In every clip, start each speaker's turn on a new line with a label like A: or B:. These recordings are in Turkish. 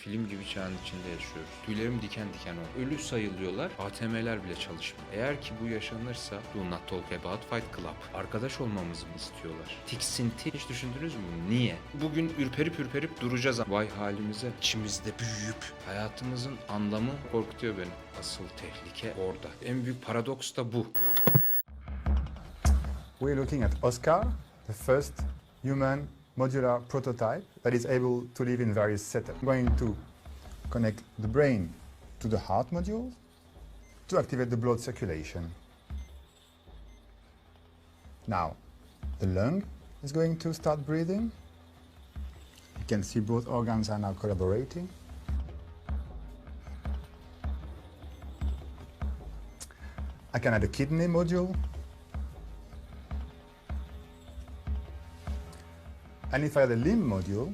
A: film gibi çağın içinde yaşıyoruz. Tüylerim diken diken oldu. Ölü sayılıyorlar. ATM'ler bile çalışmıyor. Eğer ki bu yaşanırsa do not talk about Fight Club. Arkadaş olmamızı mı istiyorlar? Tiksinti. Hiç düşündünüz mü? Niye? Bugün ürperip duracağız. Vay halimize. İçimizde büyüyüp hayatımızın anlamı korkutuyor beni. Asıl tehlike orada. En büyük paradoks da bu.
B: We're looking at Oscar, the first human modular prototype that is able to live in various setups. I'm going to connect the brain to the heart module to activate the blood circulation. Now, the lung is going to start breathing. You can see both organs are now collaborating. I can add a kidney module. And if I add a limb module,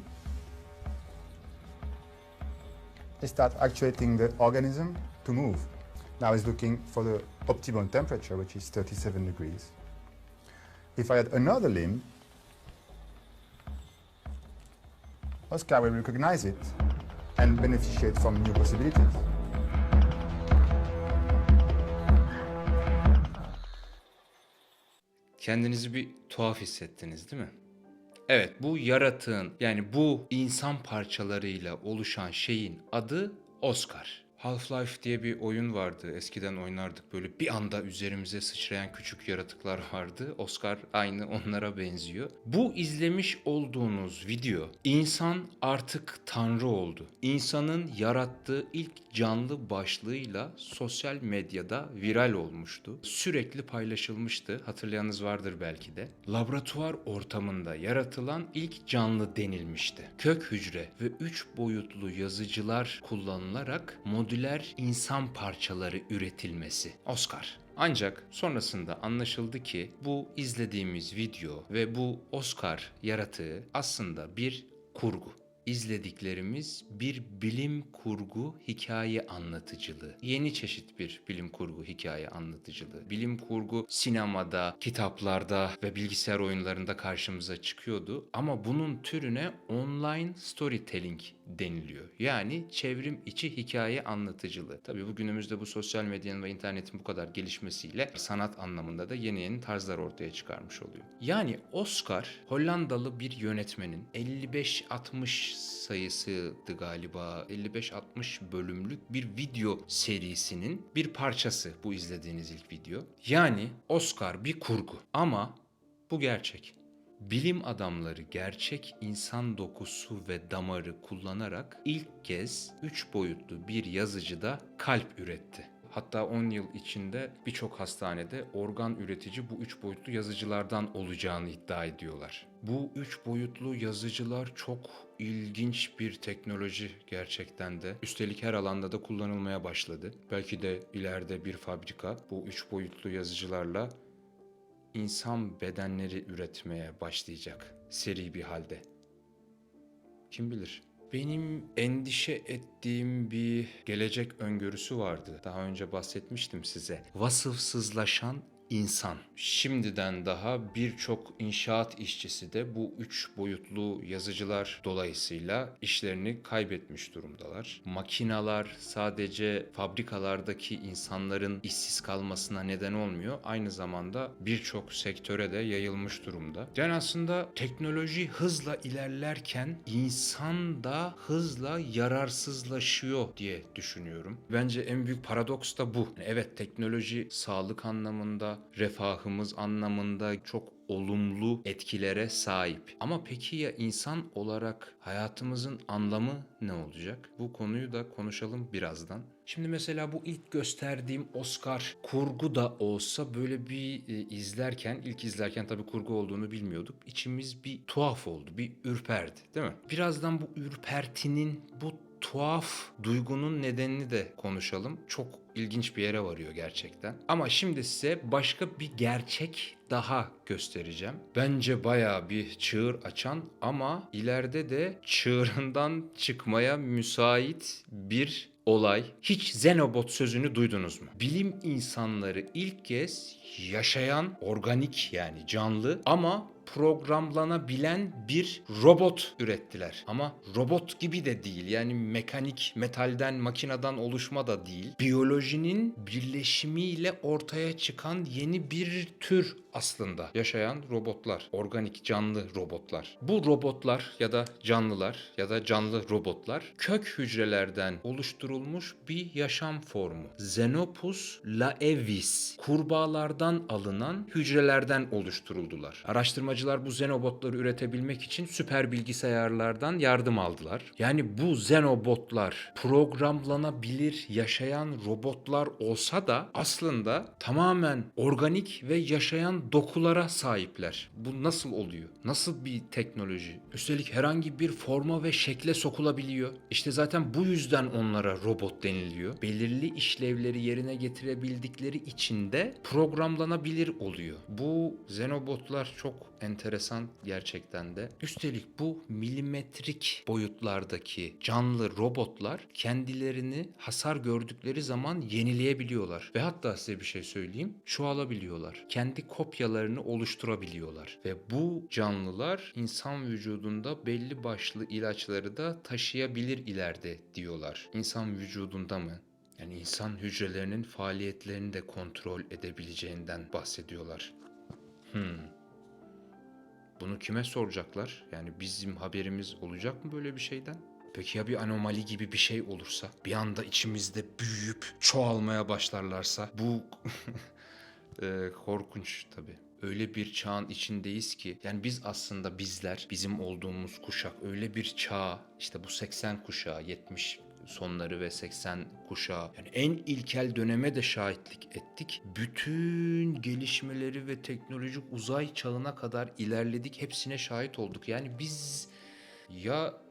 B: I start actuating the organism to move. Now it's looking for the optimal temperature, which is 37 degrees. If I add another limb, Oscar will recognize it and beneficiate from new possibilities.
A: Kendinizi bir tuhaf hissettiniz, değil mi? Evet, bu yaratığın, yani bu insan parçalarıyla oluşan şeyin adı Oscar. Half-Life diye bir oyun vardı. Eskiden oynardık, böyle bir anda üzerimize sıçrayan küçük yaratıklar vardı. Oscar aynı onlara benziyor. Bu izlemiş olduğunuz video, insan artık tanrı oldu. İnsanın yarattığı ilk canlı başlığıyla sosyal medyada viral olmuştu. Sürekli paylaşılmıştı. Hatırlayanınız vardır belki de. Laboratuvar ortamında yaratılan ilk canlı denilmişti. Kök hücre ve 3 boyutlu yazıcılar kullanılarak modüler insan parçaları üretilmesi. Oscar. Ancak sonrasında anlaşıldı ki bu izlediğimiz video ve bu Oscar yaratığı aslında bir kurgu. İzlediklerimiz bir bilim kurgu hikaye anlatıcılığı. Yeni çeşit bir bilim kurgu hikaye anlatıcılığı. Bilim kurgu sinemada, kitaplarda ve bilgisayar oyunlarında karşımıza çıkıyordu. Ama bunun türüne online storytelling deniliyor. Yani çevrim içi hikaye anlatıcılığı. Tabii bugünümüzde bu sosyal medyanın ve internetin bu kadar gelişmesiyle sanat anlamında da yeni tarzlar ortaya çıkarmış oluyor. Yani Oscar, Hollandalı bir yönetmenin 55-60 sayısıydı galiba, 55-60 bölümlük bir video serisinin bir parçası bu izlediğiniz ilk video. Yani Oscar bir kurgu ama bu gerçek. Bilim adamları gerçek insan dokusu ve damarı kullanarak ilk kez 3 boyutlu bir yazıcıda kalp üretti. Hatta 10 yıl içinde birçok hastanede organ üretici bu 3 boyutlu yazıcılardan olacağını iddia ediyorlar. Bu 3 boyutlu yazıcılar çok ilginç bir teknoloji gerçekten de. Üstelik her alanda da kullanılmaya başladı. Belki de ileride bir fabrika bu 3 boyutlu yazıcılarla insan bedenleri üretmeye başlayacak seri bir halde. Kim bilir? Benim endişe ettiğim bir gelecek öngörüsü vardı. Daha önce bahsetmiştim size. Vasıfsızlaşan insan. Şimdiden daha birçok inşaat işçisi de bu 3 boyutlu yazıcılar dolayısıyla işlerini kaybetmiş durumdalar. Makinalar sadece fabrikalardaki insanların işsiz kalmasına neden olmuyor. Aynı zamanda birçok sektöre de yayılmış durumda. Yani aslında teknoloji hızla ilerlerken insan da hızla yararsızlaşıyor diye düşünüyorum. Bence en büyük paradoks da bu. Evet, teknoloji sağlık anlamında, refahımız anlamında çok olumlu etkilere sahip. Ama peki ya insan olarak hayatımızın anlamı ne olacak? Bu konuyu da konuşalım birazdan. Şimdi mesela bu ilk gösterdiğim Oscar kurgu da olsa böyle bir ilk izlerken tabii kurgu olduğunu bilmiyorduk. İçimiz bir tuhaf oldu, bir ürperdi, değil mi? Birazdan bu ürpertinin, bu tuhaf duygunun nedenini de konuşalım. Çok ilginç bir yere varıyor gerçekten. Ama şimdi size başka bir gerçek daha göstereceğim. Bence bayağı bir çığır açan ama ileride de çığırından çıkmaya müsait bir olay. Hiç Xenobot sözünü duydunuz mu? Bilim insanları ilk kez yaşayan, organik yani canlı ama programlanabilen bir robot ürettiler. Ama robot gibi de değil. Yani mekanik, metalden, makineden oluşma da değil. Biyolojinin birleşimiyle ortaya çıkan yeni bir tür aslında. Yaşayan robotlar. Organik, canlı robotlar. Bu robotlar ya da canlılar ya da canlı robotlar kök hücrelerden oluşturulmuş bir yaşam formu. Xenopus laevis. Kurbağalardan alınan hücrelerden oluşturuldular. Araştırmacılar bu xenobotları üretebilmek için süper bilgisayarlardan yardım aldılar. Yani bu xenobotlar programlanabilir yaşayan robotlar olsa da aslında tamamen organik ve yaşayan dokulara sahipler. Bu nasıl oluyor? Nasıl bir teknoloji? Üstelik herhangi bir forma ve şekle sokulabiliyor. İşte zaten bu yüzden onlara robot deniliyor. Belirli işlevleri yerine getirebildikleri için de programlanabilir oluyor. Bu xenobotlar çok enteresan gerçekten de. Üstelik bu milimetrik boyutlardaki canlı robotlar kendilerini hasar gördükleri zaman yenileyebiliyorlar. Ve hatta size bir şey söyleyeyim, çoğalabiliyorlar. Kendi kopyalarını oluşturabiliyorlar. Ve bu canlılar insan vücudunda belli başlı ilaçları da taşıyabilir ileride diyorlar. İnsan vücudunda mı? Yani insan hücrelerinin faaliyetlerini de kontrol edebileceğinden bahsediyorlar. Bunu kime soracaklar? Yani bizim haberimiz olacak mı böyle bir şeyden? Peki ya bir anomali gibi bir şey olursa? Bir anda içimizde büyüyüp çoğalmaya başlarlarsa? Bu korkunç tabii. Öyle bir çağın içindeyiz ki yani biz aslında bizler, bizim olduğumuz kuşak öyle bir çağ, işte bu 80 kuşağı, 70 sonları ve 80 kuşağı, yani en ilkel döneme de şahitlik ettik. Bütün gelişmeleri ve teknolojik uzay çağına kadar ilerledik. Hepsine şahit olduk. Yani biz ya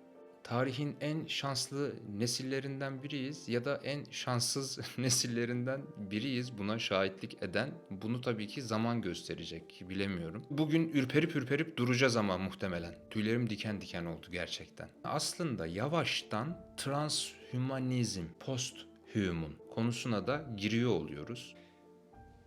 A: tarihin en şanslı nesillerinden biriyiz ya da en şanssız nesillerinden biriyiz buna şahitlik eden. Bunu tabii ki zaman gösterecek, bilemiyorum. Bugün ürperip ürperip duracağız ama muhtemelen. Tüylerim diken diken oldu gerçekten. Aslında yavaştan transhumanizm, posthuman konusuna da giriyor oluyoruz.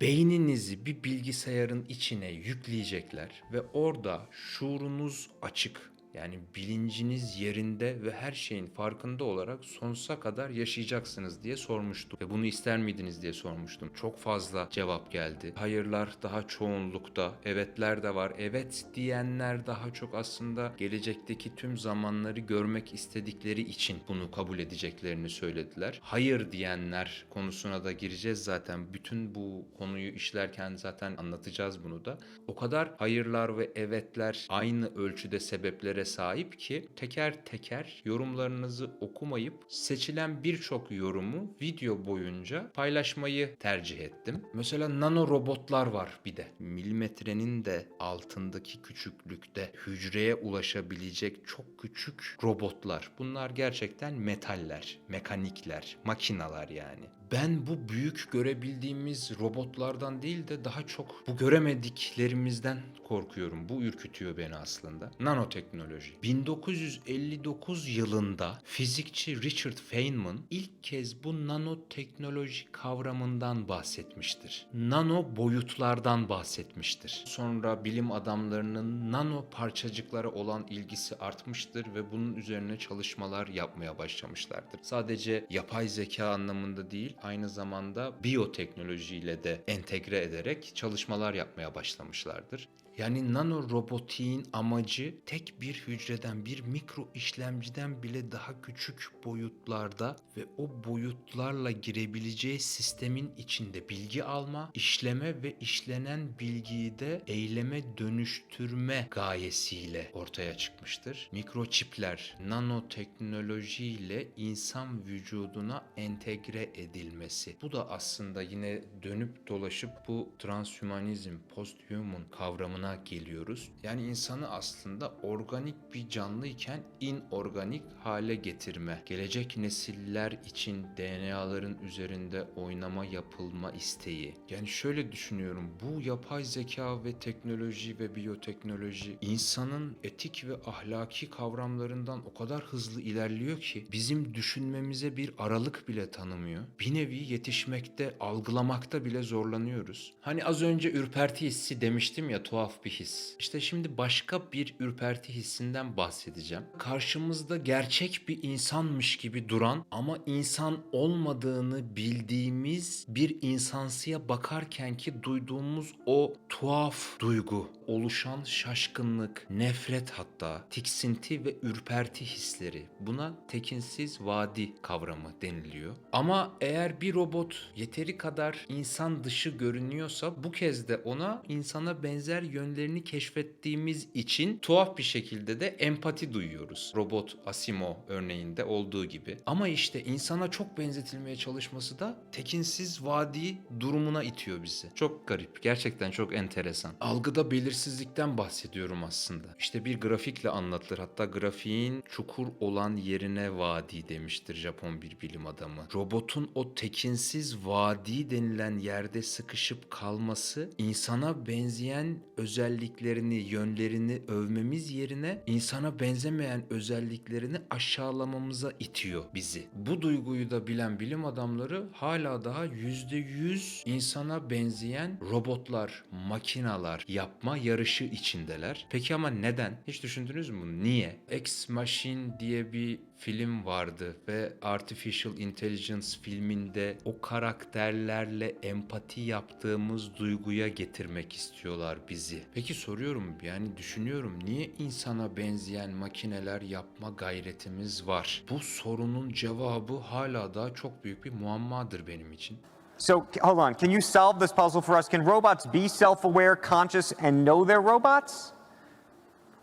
A: Beyninizi bir bilgisayarın içine yükleyecekler ve orada şuurunuz açık, yani bilinciniz yerinde ve her şeyin farkında olarak sonsuza kadar yaşayacaksınız diye sormuştum. Ve bunu ister miydiniz diye sormuştum. Çok fazla cevap geldi. Hayırlar daha çoğunlukta, evetler de var. Evet diyenler daha çok aslında gelecekteki tüm zamanları görmek istedikleri için bunu kabul edeceklerini söylediler. Hayır diyenler konusuna da gireceğiz zaten. Bütün bu konuyu işlerken zaten anlatacağız bunu da. O kadar hayırlar ve evetler aynı ölçüde sebeplere sahip ki teker teker yorumlarınızı okumayıp seçilen birçok yorumu video boyunca paylaşmayı tercih ettim. Mesela nano robotlar var bir de. Milimetrenin de altındaki küçüklükte hücreye ulaşabilecek çok küçük robotlar. Bunlar gerçekten metaller, mekanikler, makinalar yani. Ben bu büyük görebildiğimiz robotlardan değil de daha çok bu göremediklerimizden korkuyorum. Bu ürkütüyor beni aslında. Nanoteknoloji. 1959 yılında fizikçi Richard Feynman ilk kez bu nanoteknoloji kavramından bahsetmiştir. Nano boyutlardan bahsetmiştir. Sonra bilim adamlarının nano parçacıklara olan ilgisi artmıştır ve bunun üzerine çalışmalar yapmaya başlamışlardır. Sadece yapay zeka anlamında değil, aynı zamanda biyoteknolojiyle de entegre ederek çalışmalar yapmaya başlamışlardır. Yani nano robotiğin amacı tek bir hücreden, bir mikro işlemciden bile daha küçük boyutlarda ve o boyutlarla girebileceği sistemin içinde bilgi alma, işleme ve işlenen bilgiyi de eyleme dönüştürme gayesiyle ortaya çıkmıştır. Mikroçipler, nanoteknolojiyle insan vücuduna entegre edilmesi. Bu da aslında yine dönüp dolaşıp bu transhumanizm, posthuman kavramına geliyoruz. Yani insanı aslında organik bir canlıyken inorganik hale getirme. Gelecek nesiller için DNA'ların üzerinde oynama yapılma isteği. Yani şöyle düşünüyorum. Bu yapay zeka ve teknoloji ve biyoteknoloji insanın etik ve ahlaki kavramlarından o kadar hızlı ilerliyor ki bizim düşünmemize bir aralık bile tanımıyor. Bir nevi yetişmekte, algılamakta bile zorlanıyoruz. Hani az önce ürperti hissi demiştim ya, tuhaf tuhaf bir his. İşte şimdi başka bir ürperti hissinden bahsedeceğim. Karşımızda gerçek bir insanmış gibi duran ama insan olmadığını bildiğimiz bir insansıya bakarken ki duyduğumuz o tuhaf duygu, oluşan şaşkınlık, nefret hatta, tiksinti ve ürperti hisleri. Buna tekinsiz vadi kavramı deniliyor. Ama eğer bir robot yeteri kadar insan dışı görünüyorsa bu kez de ona insana benzer yönlerini keşfettiğimiz için tuhaf bir şekilde de empati duyuyoruz. Robot Asimo örneğinde olduğu gibi. Ama işte insana çok benzetilmeye çalışması da tekinsiz vadi durumuna itiyor bizi. Çok garip. Gerçekten çok enteresan. Algıda belirsizlikten bahsediyorum aslında. İşte bir grafikle anlatılır. Hatta grafiğin çukur olan yerine vadi demiştir Japon bir bilim adamı. Robotun o tekinsiz vadi denilen yerde sıkışıp kalması insana benzeyen özelliklerini, yönlerini övmemiz yerine insana benzemeyen özelliklerini aşağılamamıza itiyor bizi. Bu duyguyu da bilen bilim adamları hala daha %100 insana benzeyen robotlar, makinalar yapma yarışı içindeler. Peki ama neden? Hiç düşündünüz mü bunu? Niye? Ex Machina diye bir film vardı ve Artificial Intelligence filminde o karakterlerle empati yaptığımız duyguya getirmek istiyorlar bizi. Peki soruyorum, yani düşünüyorum, niye insana benzeyen makineler yapma gayretimiz var? Bu sorunun cevabı hala da çok büyük bir muammadır benim için.
C: So, hold on. Can you solve this puzzle for us? Can robots be self-aware, conscious, and know they're robots?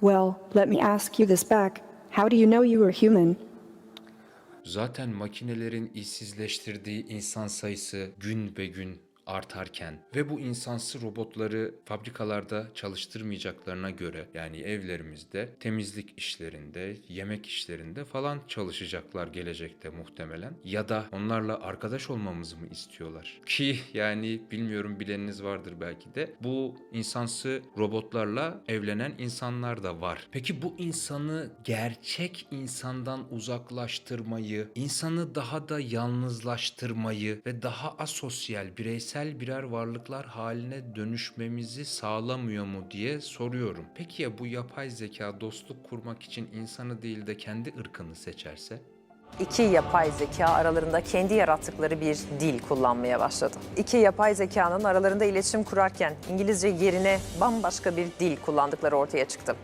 D: Well, let me ask you this back. How do you know you were human?
A: Zaten makinelerin işsizleştirdiği insan sayısı gün be gün artarken ve bu insansı robotları fabrikalarda çalıştırmayacaklarına göre, yani evlerimizde, temizlik işlerinde, yemek işlerinde falan çalışacaklar gelecekte muhtemelen. Ya da onlarla arkadaş olmamızı mı istiyorlar? Ki yani bilmiyorum, bileniniz vardır belki de. Bu insansı robotlarla evlenen insanlar da var. Peki bu insanı gerçek insandan uzaklaştırmayı, insanı daha da yalnızlaştırmayı ve daha asosyal, bireysel birer varlıklar haline dönüşmemizi sağlamıyor mu diye soruyorum. Peki ya bu yapay zeka dostluk kurmak için insanı değil de kendi ırkını seçerse?
E: İki yapay zeka aralarında kendi yarattıkları bir dil kullanmaya başladı. İki yapay zekanın aralarında iletişim kurarken İngilizce yerine bambaşka bir dil kullandıkları ortaya çıktı.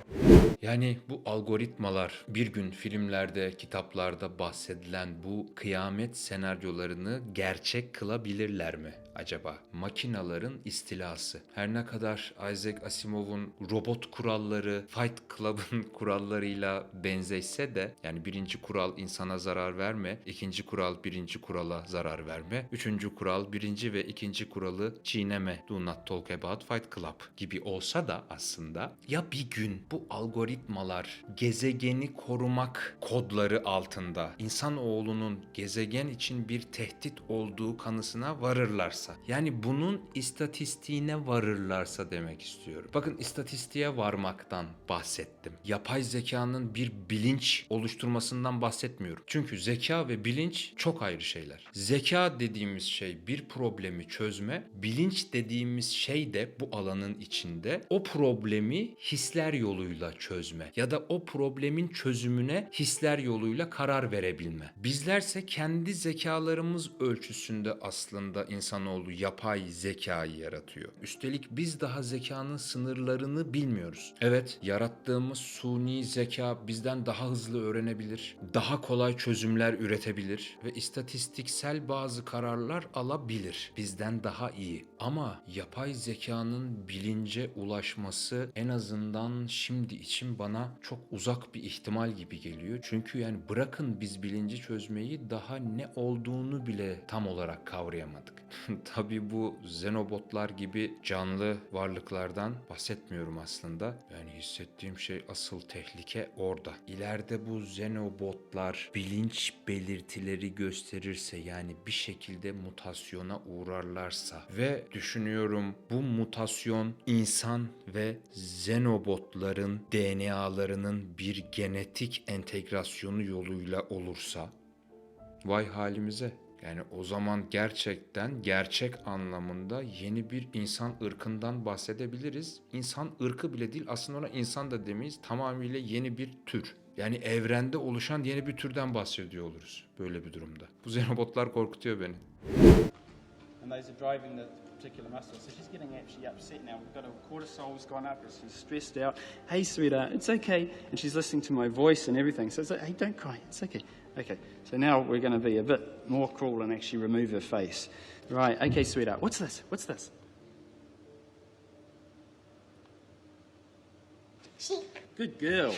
A: Yani bu algoritmalar bir gün filmlerde, kitaplarda bahsedilen bu kıyamet senaryolarını gerçek kılabilirler mi acaba? Makinaların istilası. Her ne kadar Isaac Asimov'un robot kuralları Fight Club'ın kurallarıyla benzeşse de, yani birinci kural insana zarar verme, ikinci kural birinci kurala zarar verme, üçüncü kural birinci ve ikinci kuralı çiğneme, do not talk about Fight Club gibi olsa da aslında ya bir gün bu algoritmalar gezegeni korumak kodları altında insanoğlunun gezegen için bir tehdit olduğu kanısına varırlarsa, yani bunun istatistiğine varırlarsa demek istiyorum. Bakın, istatistiğe varmaktan bahsettim. Yapay zekanın bir bilinç oluşturmasından bahsetmiyorum. Çünkü zeka ve bilinç çok ayrı şeyler. Zeka dediğimiz şey bir problemi çözme, bilinç dediğimiz şey de bu alanın içinde o problemi hisler yoluyla çözme ya da o problemin çözümüne hisler yoluyla karar verebilme. Bizlerse kendi zekalarımız ölçüsünde aslında insanoğlu yapay zekayı yaratıyor. Üstelik biz daha zekanın sınırlarını bilmiyoruz. Evet, yarattığımız suni zeka bizden daha hızlı öğrenebilir, daha kolay çözümler üretebilir ve istatistiksel bazı kararlar alabilir. Bizden daha iyi. Ama yapay zekanın bilince ulaşması en azından şimdi için bana çok uzak bir ihtimal gibi geliyor. Çünkü yani bırakın biz bilinci çözmeyi, daha ne olduğunu bile tam olarak kavrayamadık. Tabii bu xenobotlar gibi canlı varlıklardan bahsetmiyorum aslında. Yani hissettiğim şey, asıl tehlike orada. İleride bu xenobotlar bilinç belirtileri gösterirse, yani bir şekilde mutasyona uğrarlarsa ve düşünüyorum bu mutasyon insan ve xenobotların DNA'larının bir genetik entegrasyonu yoluyla olursa, vay halimize. Yani o zaman gerçekten gerçek anlamında yeni bir insan ırkından bahsedebiliriz. İnsan ırkı bile değil, aslında ona insan da demeyiz. Tamamıyla yeni bir tür. Yani evrende oluşan yeni bir türden bahsediyor oluruz böyle bir durumda. Bu xenobotlar korkutuyor beni.
F: And those are driving the particular muscle. So she's getting actually upset now. We've got her cortisol's gone up, she's stressed out. Hey, sweetheart, it's okay. And she's listening to my voice and everything. So it's like, hey, don't cry, it's okay. Okay, so now we're going to be a bit more cruel and actually remove her face. Right, okay, sweetheart, what's this? What's this?
G: Sheep.
F: Good girl.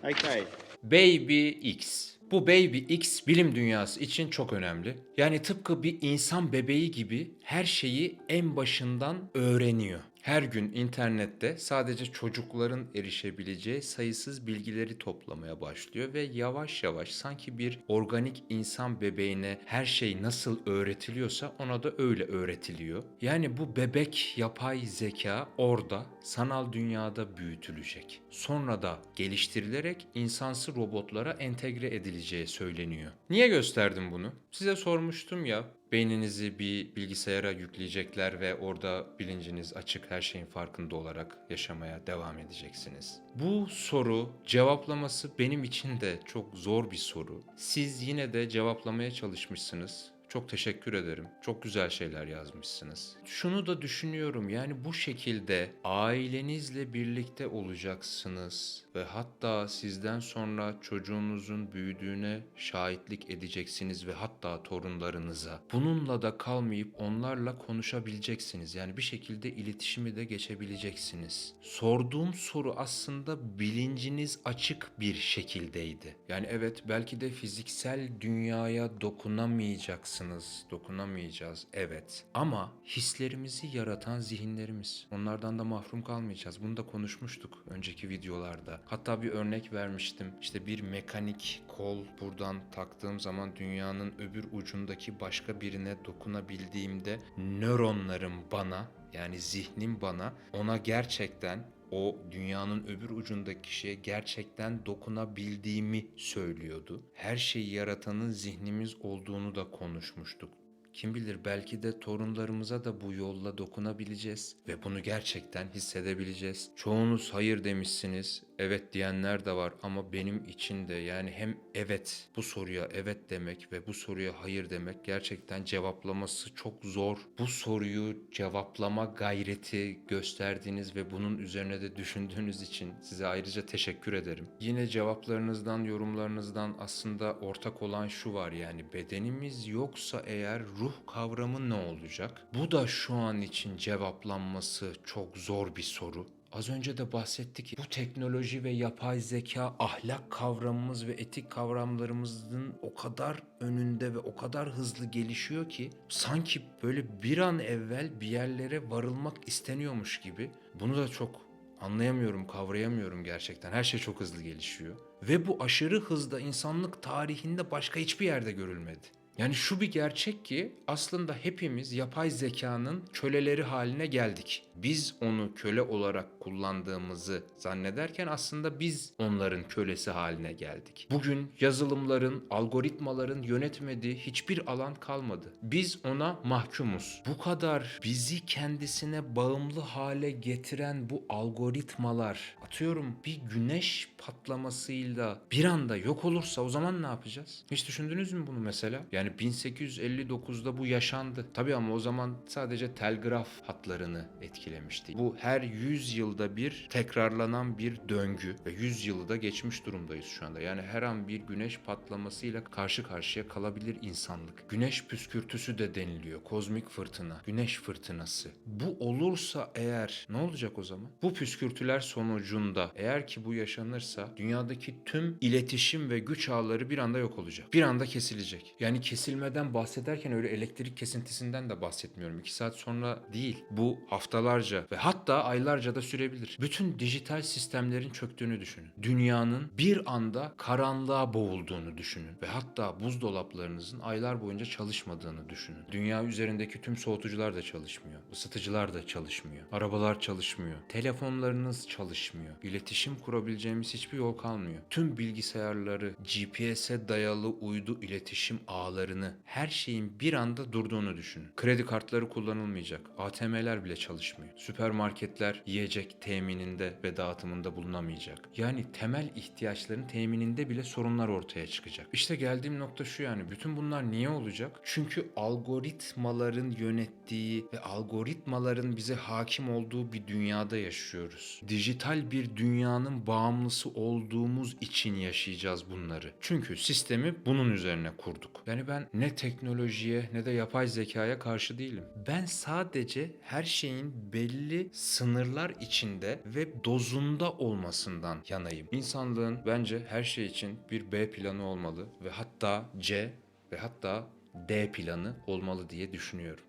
F: Okay.
A: Baby X. Bu Baby X bilim dünyası için çok önemli. Yani tıpkı bir insan bebeği gibi her şeyi en başından öğreniyor. Her gün internette sadece çocukların erişebileceği sayısız bilgileri toplamaya başlıyor ve yavaş yavaş sanki bir organik insan bebeğine her şey nasıl öğretiliyorsa ona da öyle öğretiliyor. Yani bu bebek yapay zeka orada sanal dünyada büyütülecek. Sonra da geliştirilerek insansı robotlara entegre edileceği söyleniyor. Niye gösterdim bunu? Size sormuştum ya. Beyninizi bir bilgisayara yükleyecekler ve orada bilinciniz açık, her şeyin farkında olarak yaşamaya devam edeceksiniz. Bu soru cevaplaması benim için de çok zor bir soru. Siz yine de cevaplamaya çalışmışsınız. Çok teşekkür ederim. Çok güzel şeyler yazmışsınız. Şunu da düşünüyorum, yani bu şekilde ailenizle birlikte olacaksınız ve hatta sizden sonra çocuğunuzun büyüdüğüne şahitlik edeceksiniz ve hatta torunlarınıza. Bununla da kalmayıp onlarla konuşabileceksiniz. Yani bir şekilde iletişimi de geçebileceksiniz. Sorduğum soru aslında bilinciniz açık bir şekildeydi. Yani evet, belki de fiziksel dünyaya dokunamayacağız. Dokunamayacağız, evet. Ama hislerimizi yaratan zihinlerimiz. Onlardan da mahrum kalmayacağız. Bunu da konuşmuştuk önceki videolarda. Hatta bir örnek vermiştim. İşte bir mekanik kol buradan taktığım zaman dünyanın öbür ucundaki başka birine dokunabildiğimde nöronlarım bana, yani zihnim bana, ona gerçekten o dünyanın öbür ucundaki kişiye gerçekten dokunabildiğimi söylüyordu. Her şeyi yaratanın zihnimiz olduğunu da konuşmuştuk. Kim bilir, belki de torunlarımıza da bu yolla dokunabileceğiz ve bunu gerçekten hissedebileceğiz. Çoğunuz hayır demişsiniz, evet diyenler de var ama benim için de, yani hem evet, bu soruya evet demek ve bu soruya hayır demek gerçekten cevaplaması çok zor. Bu soruyu cevaplama gayreti gösterdiğiniz ve bunun üzerine de düşündüğünüz için size ayrıca teşekkür ederim. Yine cevaplarınızdan, yorumlarınızdan aslında ortak olan şu var, yani bedenimiz yoksa eğer ruh kavramı ne olacak? Bu da şu an için cevaplanması çok zor bir soru. Az önce de bahsettik, bu teknoloji ve yapay zeka ahlak kavramımız ve etik kavramlarımızın o kadar önünde ve o kadar hızlı gelişiyor ki sanki böyle bir an evvel bir yerlere varılmak isteniyormuş gibi. Bunu da çok anlayamıyorum, kavrayamıyorum gerçekten. Her şey çok hızlı gelişiyor. Ve bu aşırı hızda insanlık tarihinde başka hiçbir yerde görülmedi. Yani şu bir gerçek ki aslında hepimiz yapay zekanın köleleri haline geldik. Biz onu köle olarak kullandığımızı zannederken aslında biz onların kölesi haline geldik. Bugün yazılımların, algoritmaların yönetmediği hiçbir alan kalmadı. Biz ona mahkumuz. Bu kadar bizi kendisine bağımlı hale getiren bu algoritmalar, atıyorum bir güneş patlamasıyla bir anda yok olursa o zaman ne yapacağız? Hiç düşündünüz mü bunu mesela? Yani 1859'da bu yaşandı. Tabii ama o zaman sadece telgraf hatlarını etkilemişti. Bu her 100 yılda bir tekrarlanan bir döngü ve 100 yılı da geçmiş durumdayız şu anda. Yani her an bir güneş patlamasıyla karşı karşıya kalabilir insanlık. Güneş püskürtüsü de deniliyor. Kozmik fırtına, güneş fırtınası. Bu olursa eğer ne olacak o zaman? Bu püskürtüler sonucunda eğer ki bu yaşanırsa dünyadaki tüm iletişim ve güç ağları bir anda yok olacak. Bir anda kesilecek. Yani kesilmeden bahsederken öyle elektrik kesintisinden de bahsetmiyorum. 2 saat sonra değil. Bu haftalarca ve hatta aylarca da sürebilir. Bütün dijital sistemlerin çöktüğünü düşünün. Dünyanın bir anda karanlığa boğulduğunu düşünün. Ve hatta buzdolaplarınızın aylar boyunca çalışmadığını düşünün. Dünya üzerindeki tüm soğutucular da çalışmıyor. Isıtıcılar da çalışmıyor. Arabalar çalışmıyor. Telefonlarınız çalışmıyor. İletişim kurabileceğimiz hiçbir yol kalmıyor. Tüm bilgisayarları GPS'e dayalı uydu iletişim ağları hayatlarını, her şeyin bir anda durduğunu düşünün. Kredi kartları kullanılmayacak. ATM'ler bile çalışmıyor. Süpermarketler yiyecek temininde ve dağıtımında bulunamayacak. Yani temel ihtiyaçların temininde bile sorunlar ortaya çıkacak. İşte geldiğim nokta şu, yani bütün bunlar niye olacak? Çünkü algoritmaların yönettiği ve algoritmaların bize hakim olduğu bir dünyada yaşıyoruz. Dijital bir dünyanın bağımlısı olduğumuz için yaşayacağız bunları. Çünkü sistemi bunun üzerine kurduk. Yani ben ne teknolojiye ne de yapay zekaya karşı değilim. Ben sadece her şeyin belli sınırlar içinde ve dozunda olmasından yanayım. İnsanlığın bence her şey için bir B planı olmalı ve hatta C ve hatta D planı olmalı diye düşünüyorum.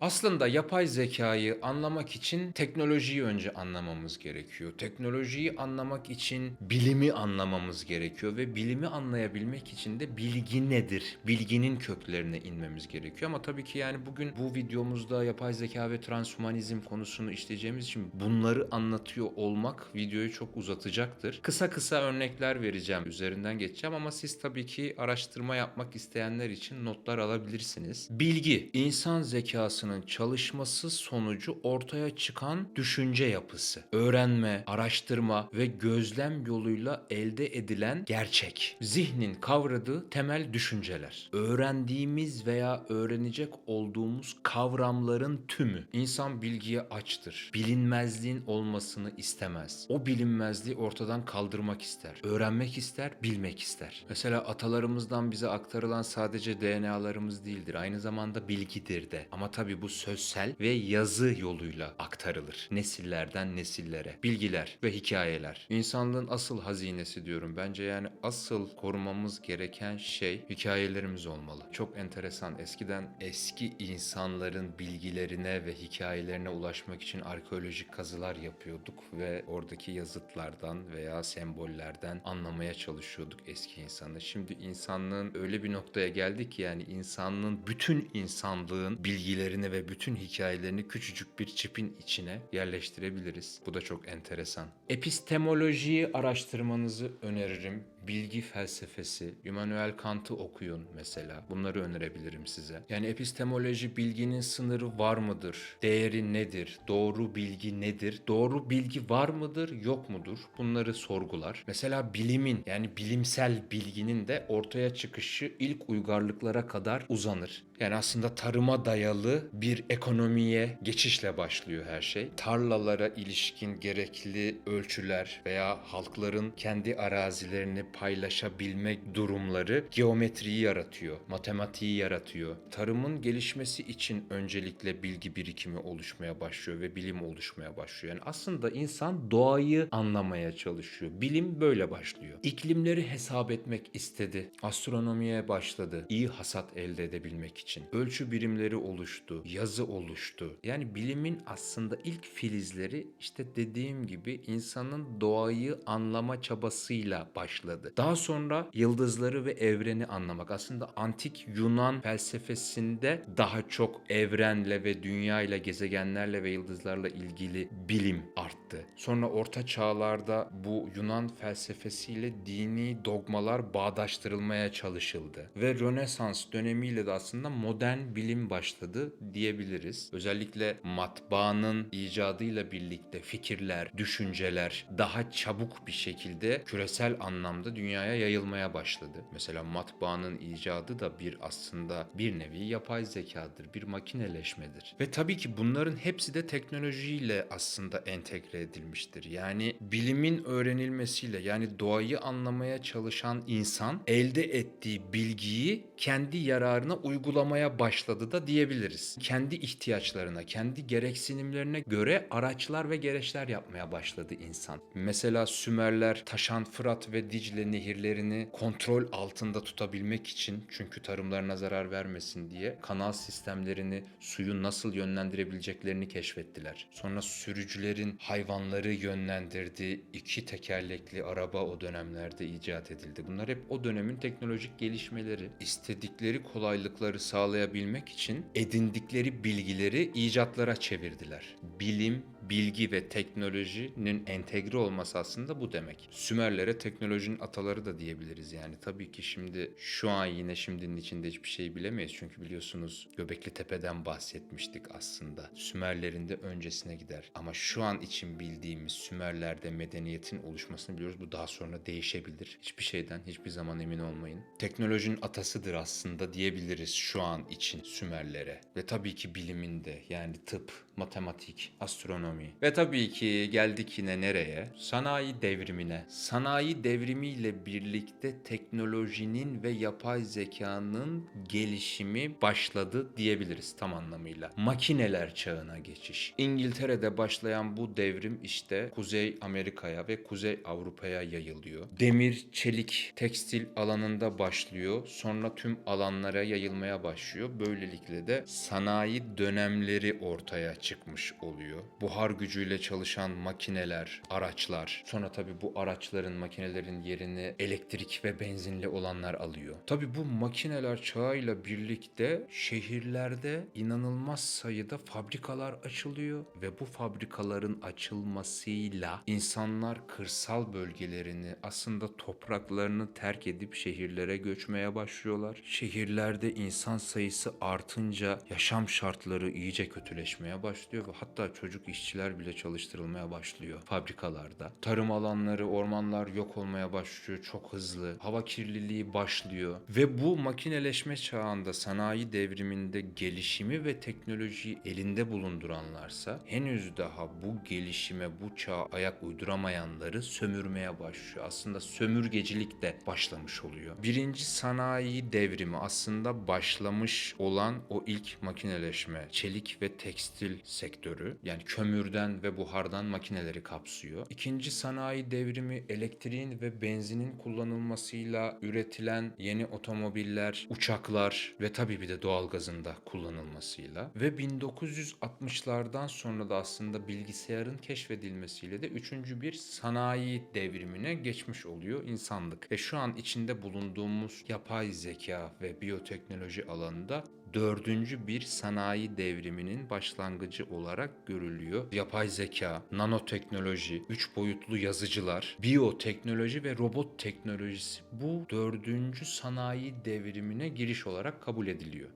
A: Aslında yapay zekayı anlamak için teknolojiyi önce anlamamız gerekiyor. Teknolojiyi anlamak için bilimi anlamamız gerekiyor ve bilimi anlayabilmek için de bilgi nedir? Bilginin köklerine inmemiz gerekiyor. Ama tabii ki yani bugün bu videomuzda yapay zeka ve transhumanizm konusunu işleyeceğimiz için bunları anlatıyor olmak videoyu çok uzatacaktır. Kısa kısa örnekler vereceğim, üzerinden geçeceğim ama siz tabii ki araştırma yapmak isteyenler için notlar alabilirsiniz. Bilgi, insan zekasının çalışması sonucu ortaya çıkan düşünce yapısı. Öğrenme, araştırma ve gözlem yoluyla elde edilen gerçek. Zihnin kavradığı temel düşünceler. Öğrendiğimiz veya öğrenecek olduğumuz kavramların tümü. İnsan bilgiye açtır. Bilinmezliğin olmasını istemez. O bilinmezliği ortadan kaldırmak ister. Öğrenmek ister, bilmek ister. Mesela atalarımızdan bize aktarılan sadece DNA'larımız değildir. Aynı zamanda bilgidir de. Ama tabii bu sözsel ve yazı yoluyla aktarılır. Nesillerden nesillere. Bilgiler ve hikayeler. İnsanlığın asıl hazinesi diyorum. Bence yani asıl korumamız gereken şey hikayelerimiz olmalı. Çok enteresan. Eskiden eski insanların bilgilerine ve hikayelerine ulaşmak için arkeolojik kazılar yapıyorduk ve oradaki yazıtlardan veya sembollerden anlamaya çalışıyorduk eski insanı. Şimdi insanlığın öyle bir noktaya geldik ki yani insanlığın, bütün insanlığın bilgilerini ve bütün hikayelerini küçücük bir çipin içine yerleştirebiliriz. Bu da çok enteresan. Epistemolojiyi araştırmanızı öneririm. Bilgi felsefesi, Immanuel Kant'ı okuyun mesela. Bunları önerebilirim size. Yani epistemoloji, bilginin sınırı var mıdır? Değeri nedir? Doğru bilgi nedir? Doğru bilgi var mıdır, yok mudur? Bunları sorgular. Mesela bilimin, yani bilimsel bilginin de ortaya çıkışı ilk uygarlıklara kadar uzanır. Yani aslında tarıma dayalı bir ekonomiye geçişle başlıyor her şey. Tarlalara ilişkin gerekli ölçüler veya halkların kendi arazilerini paylaşabilme durumları geometriyi yaratıyor, matematiği yaratıyor. Tarımın gelişmesi için öncelikle bilgi birikimi oluşmaya başlıyor ve bilim oluşmaya başlıyor. Yani aslında insan doğayı anlamaya çalışıyor. Bilim böyle başlıyor. İklimleri hesap etmek istedi. Astronomiye başladı. İyi hasat elde edebilmek için. Ölçü birimleri oluştu. Yazı oluştu. Yani bilimin aslında ilk filizleri işte dediğim gibi insanın doğayı anlama çabasıyla başladı. Daha sonra yıldızları ve evreni anlamak. Aslında antik Yunan felsefesinde daha çok evrenle ve dünyayla, gezegenlerle ve yıldızlarla ilgili bilim arttı. Sonra orta çağlarda bu Yunan felsefesiyle dini dogmalar bağdaştırılmaya çalışıldı. Ve Rönesans dönemiyle de aslında modern bilim başladı diyebiliriz. Özellikle matbaanın icadıyla birlikte fikirler, düşünceler daha çabuk bir şekilde küresel anlamda dünyaya yayılmaya başladı. Mesela matbaanın icadı da aslında bir nevi yapay zekadır, bir makineleşmedir. Ve tabii ki bunların hepsi de teknolojiyle aslında entegre edilmiştir. Yani bilimin öğrenilmesiyle, yani doğayı anlamaya çalışan insan elde ettiği bilgiyi kendi yararına uygulamaya başladı da diyebiliriz. Kendi ihtiyaçlarına, kendi gereksinimlerine göre araçlar ve gereçler yapmaya başladı insan. Mesela Sümerler taşan Fırat ve Dicle nehirlerini kontrol altında tutabilmek için, çünkü tarımlarına zarar vermesin diye, kanal sistemlerini, suyu nasıl yönlendirebileceklerini keşfettiler. Sonra sürücülerin hayvanları yönlendirdiği 2 tekerlekli araba o dönemlerde icat edildi. Bunlar hep o dönemin teknolojik gelişmeleri. İstedikleri kolaylıkları sağlayabilmek için edindikleri bilgileri icatlara çevirdiler. Bilim, bilgi ve teknolojinin entegre olması aslında bu demek. Sümerlere teknolojinin ataları da diyebiliriz yani. Tabii ki şimdi şu an yine şimdinin içinde hiçbir şey bilemeyiz. Çünkü biliyorsunuz Göbekli Tepe'den bahsetmiştik aslında. Sümerlerin de öncesine gider. Ama şu an için bildiğimiz Sümerler'de medeniyetin oluşmasını biliyoruz. Bu daha sonra değişebilir. Hiçbir şeyden hiçbir zaman emin olmayın. Teknolojinin atasıdır aslında diyebiliriz şu an için Sümerlere. Ve tabii ki bilimin de, yani tıp, matematik, astronomi. Ve tabii ki geldik yine nereye? Sanayi devrimine. Sanayi devrimiyle birlikte teknolojinin ve yapay zekanın gelişimi başladı diyebiliriz tam anlamıyla. Makineler çağına geçiş. İngiltere'de başlayan bu devrim işte Kuzey Amerika'ya ve Kuzey Avrupa'ya yayılıyor. Demir, çelik, tekstil alanında başlıyor. Sonra tüm alanlara yayılmaya başlıyor. Böylelikle de sanayi dönemleri ortaya çıkmış oluyor. Buhar gücüyle çalışan makineler, araçlar. Sonra tabii bu araçların, makinelerin yerini elektrik ve benzinli olanlar alıyor. Tabii bu makineler çağıyla birlikte şehirlerde inanılmaz sayıda fabrikalar açılıyor ve bu fabrikaların açılmasıyla insanlar kırsal bölgelerini, aslında topraklarını terk edip şehirlere göçmeye başlıyorlar. Şehirlerde insan sayısı artınca yaşam şartları iyice kötüleşmeye başlıyor ve hatta çocuk işçiler bile çalıştırılmaya başlıyor fabrikalarda. Tarım alanları, ormanlar yok olmaya başlıyor çok hızlı. Hava kirliliği başlıyor ve bu makineleşme çağında, sanayi devriminde gelişimi ve teknolojiyi elinde bulunduranlarsa henüz daha bu gelişime, bu çağa ayak uyduramayanları sömürmeye başlıyor. Aslında sömürgecilik de başlamış oluyor. Birinci sanayi devrimi aslında başlamış olan o ilk makineleşme, çelik ve tekstil sektörü, yani kömürden ve buhardan makineleri kapsıyor. İkinci sanayi devrimi elektriğin ve benzinin kullanılmasıyla üretilen yeni otomobiller, uçaklar ve tabii bir de doğalgazın da kullanılmasıyla ve 1960'lardan sonra da aslında bilgisayarın keşfedilmesiyle de üçüncü bir sanayi devrimine geçmiş oluyor insanlık. Ve şu an içinde bulunduğumuz yapay zeka ve biyoteknoloji alanında dördüncü bir sanayi devriminin başlangıcı olarak görülüyor. Yapay zeka, nanoteknoloji, 3 boyutlu yazıcılar, biyoteknoloji ve robot teknolojisi bu dördüncü sanayi devrimine giriş olarak kabul ediliyor.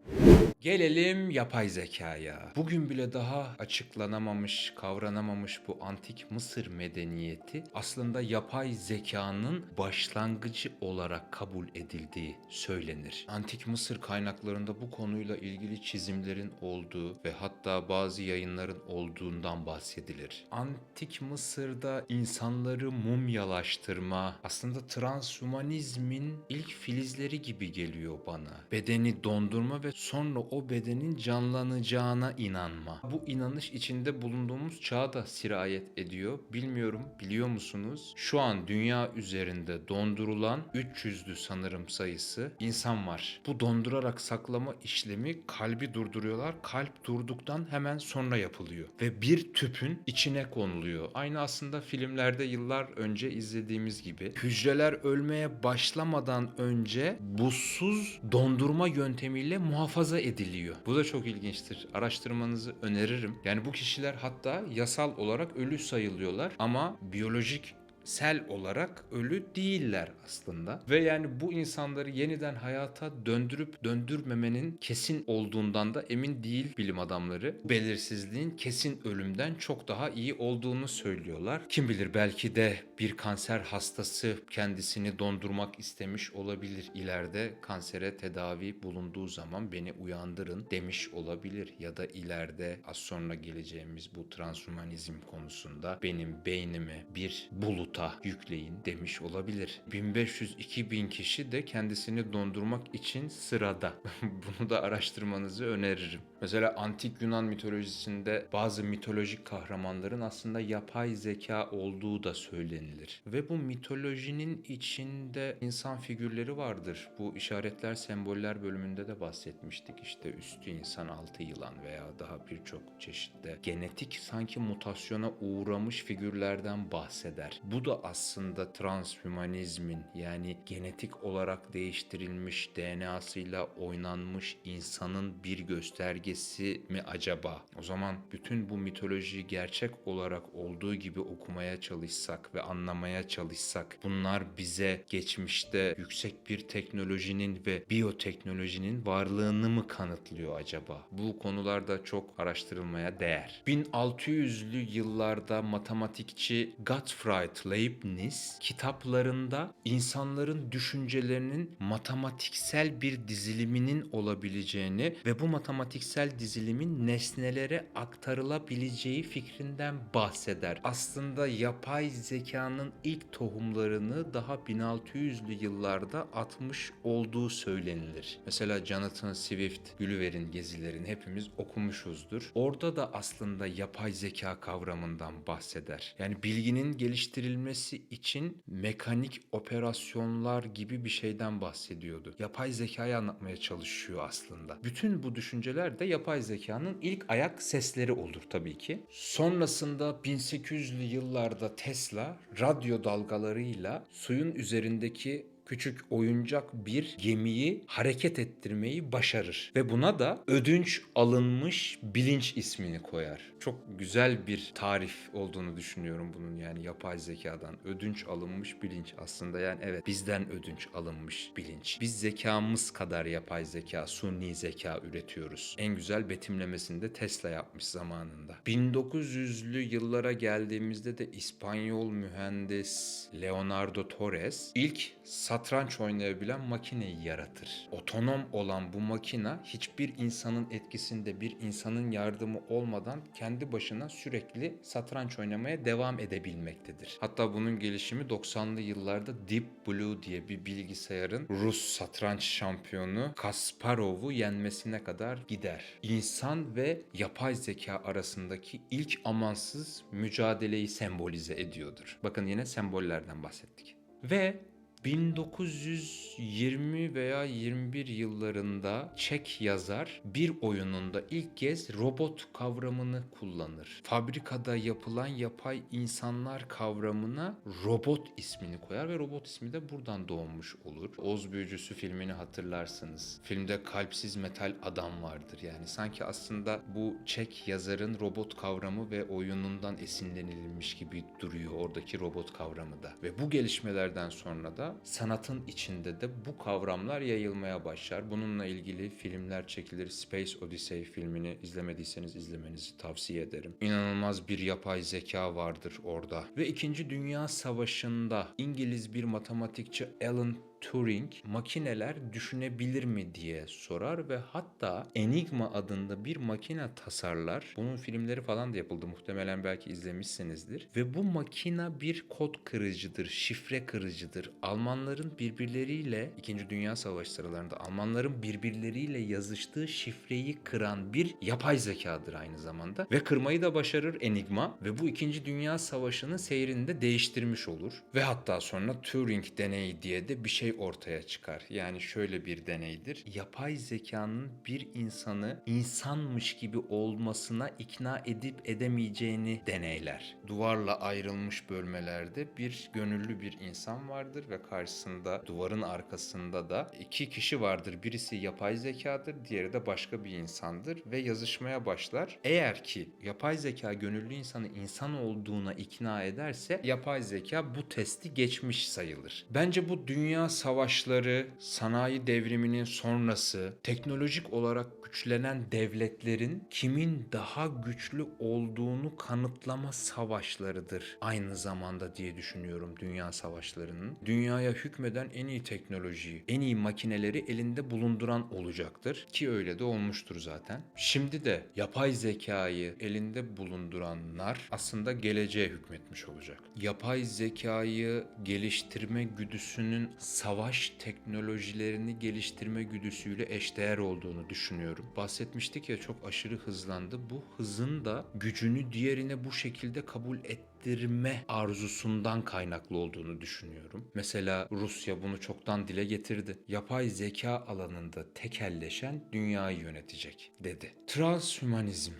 A: Gelelim yapay zekaya. Bugün bile daha açıklanamamış, kavranamamış bu antik Mısır medeniyeti aslında yapay zekanın başlangıcı olarak kabul edildiği söylenir. Antik Mısır kaynaklarında bu konuyla ilgili çizimlerin olduğu ve hatta bazı yayınların olduğundan bahsedilir. Antik Mısır'da insanları mumyalaştırma aslında transhumanizmin ilk filizleri gibi geliyor bana. Bedeni dondurma ve sonra o bedenin canlanacağına inanma. Bu inanış içinde bulunduğumuz çağa da sirayet ediyor. Bilmiyorum, biliyor musunuz? Şu an dünya üzerinde dondurulan 300'lü sanırım sayısı insan var. Bu dondurarak saklama işlemi kalbi durduruyorlar. Kalp durduktan hemen sonra yapılıyor. Ve bir tüpün içine konuluyor. Aynı aslında filmlerde yıllar önce izlediğimiz gibi. Hücreler ölmeye başlamadan önce buzsuz dondurma yöntemiyle muhafaza ediliyor. Bu da çok ilginçtir. Araştırmanızı öneririm. Yani bu kişiler hatta yasal olarak ölü sayılıyorlar ama biyolojik sel olarak ölü değiller aslında. Ve yani bu insanları yeniden hayata döndürüp döndürmemenin kesin olduğundan da emin değil bilim adamları. Belirsizliğin kesin ölümden çok daha iyi olduğunu söylüyorlar. Kim bilir, belki de bir kanser hastası kendisini dondurmak istemiş olabilir. İleride kansere tedavi bulunduğu zaman beni uyandırın demiş olabilir. Ya da ileride az sonra geleceğimiz bu transhumanizm konusunda benim beynimi bir bulut yükleyin demiş olabilir. 1500-2000 kişi de kendisini dondurmak için sırada. Bunu da araştırmanızı öneririm. Mesela antik Yunan mitolojisinde bazı mitolojik kahramanların aslında yapay zeka olduğu da söylenilir. Ve bu mitolojinin içinde insan figürleri vardır. Bu işaretler, semboller bölümünde de bahsetmiştik. İşte üstü insan, altı yılan veya daha birçok çeşitte genetik sanki mutasyona uğramış figürlerden bahseder. Bu Bu da aslında transhümanizmin, yani genetik olarak değiştirilmiş, DNA'sıyla oynanmış insanın bir göstergesi mi acaba? O zaman bütün bu mitolojiyi gerçek olarak olduğu gibi okumaya çalışsak ve anlamaya çalışsak, bunlar bize geçmişte yüksek bir teknolojinin ve biyoteknolojinin varlığını mı kanıtlıyor acaba? Bu konularda çok araştırılmaya değer. 1600'lü yıllarda matematikçi Gottfried Leibniz kitaplarında insanların düşüncelerinin matematiksel bir diziliminin olabileceğini ve bu matematiksel dizilimin nesnelere aktarılabileceği fikrinden bahseder. Aslında yapay zekanın ilk tohumlarını daha 1600'lü yıllarda atmış olduğu söylenilir. Mesela Jonathan Swift, Gulliver'in Gezilerini hepimiz okumuşuzdur. Orada da aslında yapay zeka kavramından bahseder. Yani bilginin geliştirilmesi için mekanik operasyonlar gibi bir şeyden bahsediyordu. Yapay zekayı anlatmaya çalışıyor aslında. Bütün bu düşünceler de yapay zekanın ilk ayak sesleri olur tabii ki. Sonrasında 1800'lü yıllarda Tesla radyo dalgalarıyla suyun üzerindeki küçük oyuncak bir gemiyi hareket ettirmeyi başarır. Ve buna da ödünç alınmış bilinç ismini koyar. Çok güzel bir tarif olduğunu düşünüyorum bunun, yani yapay zekadan ödünç alınmış bilinç. Aslında yani evet, bizden ödünç alınmış bilinç. Biz zekamız kadar yapay zeka, suni zeka üretiyoruz. En güzel betimlemesini de Tesla yapmış zamanında. 1900'lü yıllara geldiğimizde de İspanyol mühendis Leonardo Torres ilk satranç oynayabilen makineyi yaratır. Otonom olan bu makina hiçbir insanın etkisinde, bir insanın yardımı olmadan kendi başına sürekli satranç oynamaya devam edebilmektedir. Hatta bunun gelişimi 90'lı yıllarda Deep Blue diye bir bilgisayarın Rus satranç şampiyonu Kasparov'u yenmesine kadar gider. İnsan ve yapay zeka arasındaki ilk amansız mücadeleyi sembolize ediyordur. Bakın, yine sembollerden bahsettik. Ve 1920 veya 21 yıllarında Çek yazar bir oyununda ilk kez robot kavramını kullanır. Fabrikada yapılan yapay insanlar kavramına robot ismini koyar ve robot ismi de buradan doğmuş olur. Oz Büyücüsü filmini hatırlarsınız. Filmde kalpsiz metal adam vardır. Yani sanki aslında bu Çek yazarın robot kavramı ve oyunundan esinlenilmiş gibi duruyor oradaki robot kavramı da. Ve bu gelişmelerden sonra da sanatın içinde de bu kavramlar yayılmaya başlar. Bununla ilgili filmler çekilir. Space Odyssey filmini izlemediyseniz izlemenizi tavsiye ederim. İnanılmaz bir yapay zeka vardır orada. Ve 2. Dünya Savaşı'nda İngiliz bir matematikçi Alan Turing makineler düşünebilir mi diye sorar ve hatta Enigma adında bir makine tasarlar. Bunun filmleri falan da yapıldı. Muhtemelen belki izlemişsinizdir. Ve bu makine bir kod kırıcıdır, şifre kırıcıdır. Almanların birbirleriyle 2. Dünya Savaşı sıralarında Almanların birbirleriyle yazıştığı şifreyi kıran bir yapay zekadır aynı zamanda. Ve kırmayı da başarır Enigma ve bu 2. Dünya Savaşı'nın seyrini de değiştirmiş olur. Ve hatta sonra Turing deneyi diye de bir şey ortaya çıkar. Yani şöyle bir deneydir. Yapay zekanın bir insanı insanmış gibi olmasına ikna edip edemeyeceğini deneyler. Duvarla ayrılmış bölmelerde bir gönüllü bir insan vardır ve karşısında, duvarın arkasında da 2 kişi vardır. Birisi yapay zekadır, diğeri de başka bir insandır ve yazışmaya başlar. Eğer ki yapay zeka gönüllü insanı insan olduğuna ikna ederse yapay zeka bu testi geçmiş sayılır. Bence bu dünya savaşları, sanayi devriminin sonrası, teknolojik olarak güçlenen devletlerin kimin daha güçlü olduğunu kanıtlama savaşlarıdır aynı zamanda diye düşünüyorum dünya savaşlarının. Dünyaya hükmeden en iyi teknolojiyi, en iyi makineleri elinde bulunduran olacaktır ki öyle de olmuştur zaten. Şimdi de yapay zekayı elinde bulunduranlar aslında geleceğe hükmetmiş olacak. Yapay zekayı geliştirme güdüsünün savaş teknolojilerini geliştirme güdüsüyle eşdeğer olduğunu düşünüyorum. Bahsetmiştik ya, çok aşırı hızlandı. Bu hızın da gücünü diğerine bu şekilde kabul ettirme arzusundan kaynaklı olduğunu düşünüyorum. Mesela Rusya bunu çoktan dile getirdi. Yapay zeka alanında tekelleşen dünyayı yönetecek dedi. Transhümanizm.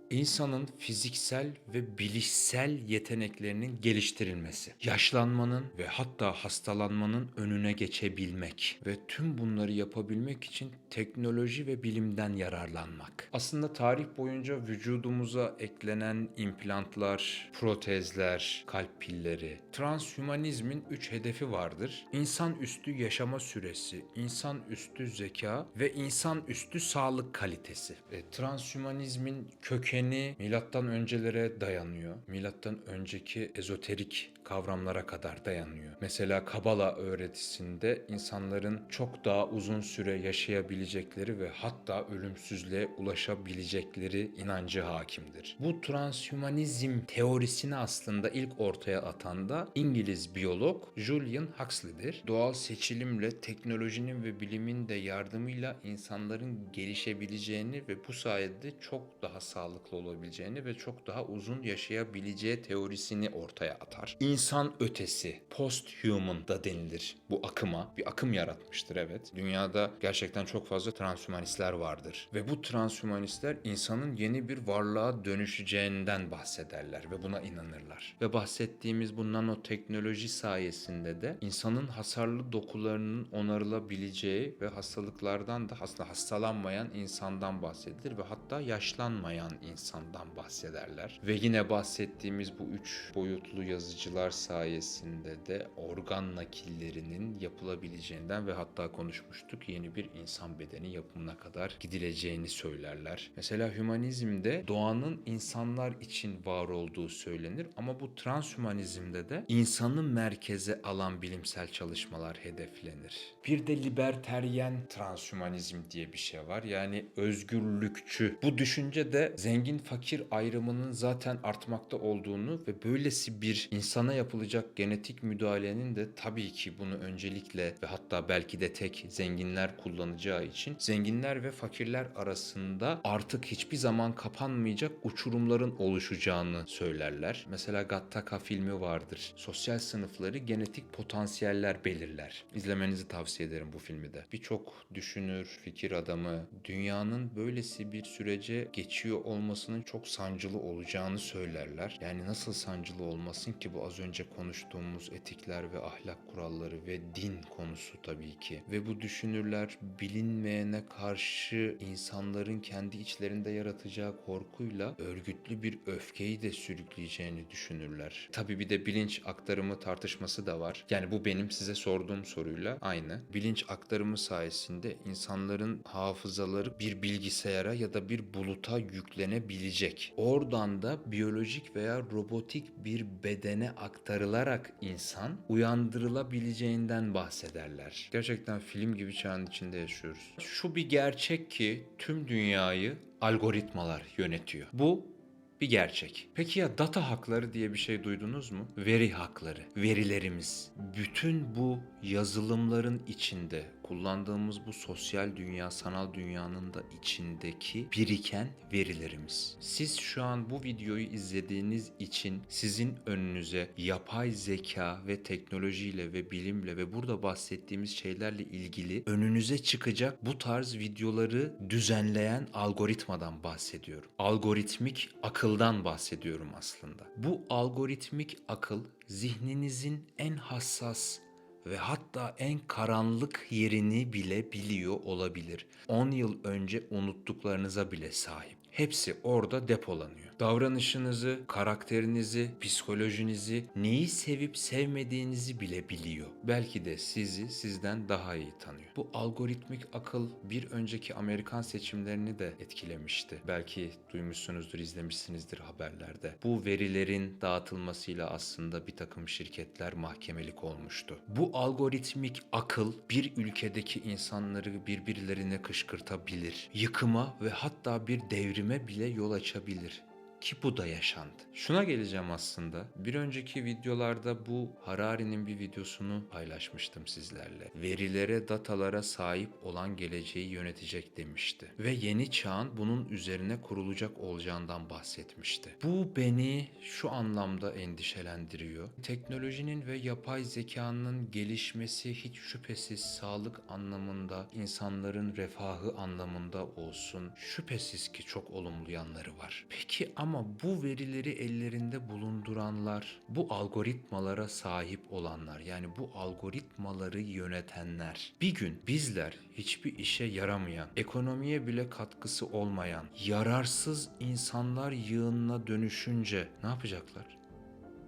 A: İnsanın fiziksel ve bilişsel yeteneklerinin geliştirilmesi, yaşlanmanın ve hatta hastalanmanın önüne geçebilmek ve tüm bunları yapabilmek için teknoloji ve bilimden yararlanmak. Aslında tarih boyunca vücudumuza eklenen implantlar, protezler, kalp pilleri, transhümanizmin 3 hedefi vardır. İnsan üstü yaşama süresi, insan üstü zeka ve insan üstü sağlık kalitesi. Transhümanizmin kökeni milattan öncelere dayanıyor. Milattan önceki ezoterik kavramlara kadar dayanıyor. Mesela Kabala öğretisinde insanların çok daha uzun süre yaşayabilecekleri ve hatta ölümsüzlüğe ulaşabilecekleri inancı hakimdir. Bu transhümanizm teorisini aslında ilk ortaya atan da İngiliz biyolog Julian Huxley'dir. Doğal seçilimle teknolojinin ve bilimin de yardımıyla insanların gelişebileceğini ve bu sayede çok daha sağlıklı olabileceğini ve çok daha uzun yaşayabileceği teorisini ortaya atar. İnsan ötesi, post-human da denilir bu akıma. Bir akım yaratmıştır, evet. Dünyada gerçekten çok fazla transhümanistler vardır. Ve bu transhümanistler insanın yeni bir varlığa dönüşeceğinden bahsederler ve buna inanırlar. Ve bahsettiğimiz bu nanoteknoloji sayesinde de insanın hasarlı dokularının onarılabileceği ve hastalıklardan da aslında hastalanmayan insandan bahsedilir ve hatta yaşlanmayan insandan bahsederler. Ve yine bahsettiğimiz bu 3 boyutlu yazıcılar sayesinde de organ nakillerinin yapılabileceğinden ve hatta konuşmuştuk yeni bir insan bedeni yapımına kadar gidileceğini söylerler. Mesela hümanizmde doğanın insanlar için var olduğu söylenir ama bu transhümanizmde de insanı merkeze alan bilimsel çalışmalar hedeflenir. Bir de liberteryen transhümanizm diye bir şey var. Yani özgürlükçü. Bu düşünce de zengin fakir ayrımının zaten artmakta olduğunu ve böylesi bir insana yapılacak genetik müdahalenin de tabii ki bunu öncelikle ve hatta belki de tek zenginler kullanacağı için zenginler ve fakirler arasında artık hiçbir zaman kapanmayacak uçurumların oluşacağını söylerler. Mesela Gattaca filmi vardır. Sosyal sınıfları genetik potansiyeller belirler. İzlemenizi tavsiye ederim bu filmi de. Birçok düşünür, fikir adamı dünyanın böylesi bir sürece geçiyor olmasının çok sancılı olacağını söylerler. Yani nasıl sancılı olmasın ki, bu az önce konuştuğumuz etikler ve ahlak kuralları ve din konusu tabii ki. Ve bu düşünürler bilinmeyene karşı insanların kendi içlerinde yaratacağı korkuyla örgütlü bir öfkeyi de sürükleyeceğini düşünürler. Tabii bir de bilinç aktarımı tartışması da var. Yani bu benim size sorduğum soruyla aynı. Bilinç aktarımı sayesinde insanların hafızaları bir bilgisayara ya da bir buluta yüklenebilecek. Oradan da biyolojik veya robotik bir bedene aktarılarak insan uyandırılabileceğinden bahsederler. Gerçekten film gibi çağın içinde yaşıyoruz. Şu bir gerçek ki tüm dünyayı algoritmalar yönetiyor. Bu bir gerçek. Peki ya data hakları diye bir şey duydunuz mu? Veri hakları, verilerimiz. Bütün bu yazılımların içinde kullandığımız bu sosyal dünya, sanal dünyanın da içindeki biriken verilerimiz. Siz şu an bu videoyu izlediğiniz için sizin önünüze yapay zeka ve teknolojiyle ve bilimle ve burada bahsettiğimiz şeylerle ilgili önünüze çıkacak bu tarz videoları düzenleyen algoritmadan bahsediyorum. Algoritmik akıldan bahsediyorum aslında. Bu algoritmik akıl zihninizin en hassas ve hatta en karanlık yerini bile biliyor olabilir. 10 yıl önce unuttuklarınıza bile sahip. Hepsi orada depolanıyor. Davranışınızı, karakterinizi, psikolojinizi, neyi sevip sevmediğinizi bile biliyor. Belki de sizi sizden daha iyi tanıyor. Bu algoritmik akıl bir önceki Amerikan seçimlerini de etkilemişti. Belki duymuşsunuzdur, izlemişsinizdir haberlerde. Bu verilerin dağıtılmasıyla aslında bir takım şirketler mahkemelik olmuştu. Bu algoritmik akıl bir ülkedeki insanları birbirlerine kışkırtabilir. Yıkıma ve hatta bir devrime bile yol açabilir. ki bu da yaşandı. Şuna geleceğim aslında. Bir önceki videolarda bu Harari'nin bir videosunu paylaşmıştım sizlerle. Verilere, datalara sahip olan geleceği yönetecek demişti. Ve yeni çağın bunun üzerine kurulacak olacağından bahsetmişti. Bu beni şu anlamda endişelendiriyor. Teknolojinin ve yapay zekanın gelişmesi hiç şüphesiz sağlık anlamında, insanların refahı anlamında olsun, şüphesiz ki çok olumlu yanları var. Peki ama bu verileri ellerinde bulunduranlar, bu algoritmalara sahip olanlar, yani bu algoritmaları yönetenler, bir gün bizler hiçbir işe yaramayan, ekonomiye bile katkısı olmayan, yararsız insanlar yığınına dönüşünce ne yapacaklar?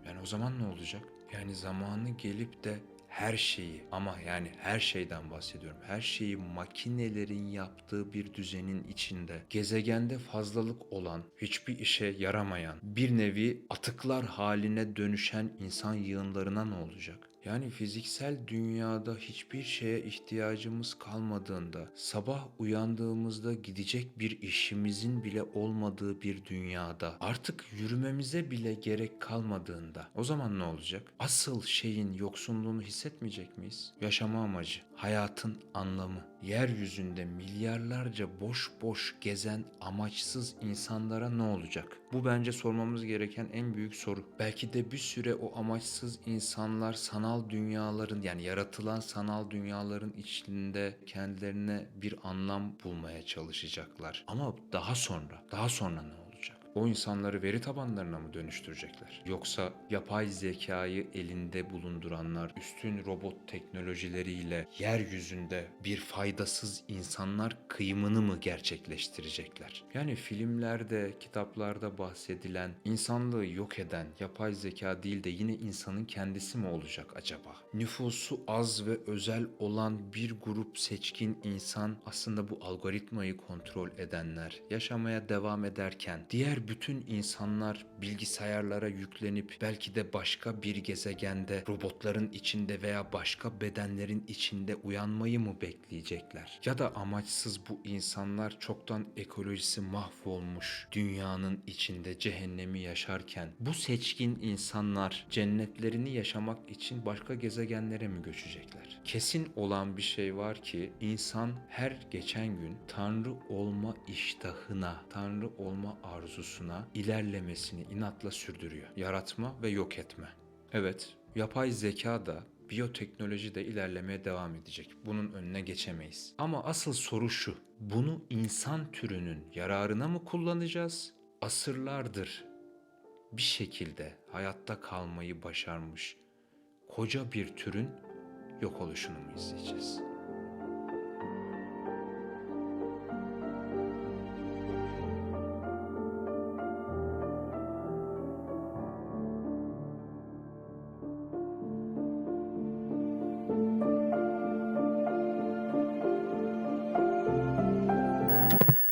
A: Yani o zaman ne olacak? Yani zamanı gelip de her şeyi, ama yani her şeyden bahsediyorum, her şeyi makinelerin yaptığı bir düzenin içinde, gezegende fazlalık olan, hiçbir işe yaramayan, bir nevi atıklar haline dönüşen insan yığınlarına ne olacak? Yani fiziksel dünyada hiçbir şeye ihtiyacımız kalmadığında, sabah uyandığımızda gidecek bir işimizin bile olmadığı bir dünyada, artık yürümemize bile gerek kalmadığında, o zaman ne olacak? Asıl şeyin yoksunluğunu hissetmeyecek miyiz? Yaşama amacı, hayatın anlamı, yeryüzünde milyarlarca boş boş gezen amaçsız insanlara ne olacak? Bu bence sormamız gereken en büyük soru. Belki de bir süre o amaçsız insanlar sanal dünyaların, yani yaratılan sanal dünyaların içinde kendilerine bir anlam bulmaya çalışacaklar. Ama daha sonra ne olacak? O insanları veri tabanlarına mı dönüştürecekler? Yoksa yapay zekayı elinde bulunduranlar üstün robot teknolojileriyle yeryüzünde bir faydasız insanlar kıyımını mı gerçekleştirecekler? Yani filmlerde, kitaplarda bahsedilen insanlığı yok eden yapay zeka değil de yine insanın kendisi mi olacak acaba? Nüfusu az ve özel olan bir grup seçkin insan aslında bu algoritmayı kontrol edenler, yaşamaya devam ederken diğer bütün insanlar bilgisayarlara yüklenip belki de başka bir gezegende, robotların içinde veya başka bedenlerin içinde uyanmayı mı bekleyecekler? Ya da amaçsız bu insanlar çoktan ekolojisi mahvolmuş dünyanın içinde cehennemi yaşarken bu seçkin insanlar cennetlerini yaşamak için başka gezegenlere mi göçecekler? Kesin olan bir şey var ki insan her geçen gün Tanrı olma iştahına, Tanrı olma arzusuna ilerlemesini inatla sürdürüyor. Yaratma ve yok etme. Evet, yapay zeka da biyoteknoloji de ilerlemeye devam edecek. Bunun önüne geçemeyiz. Ama asıl soru şu: bunu insan türünün yararına mı kullanacağız? Asırlardır bir şekilde hayatta kalmayı başarmış koca bir türün yok oluşunu mu izleyeceğiz?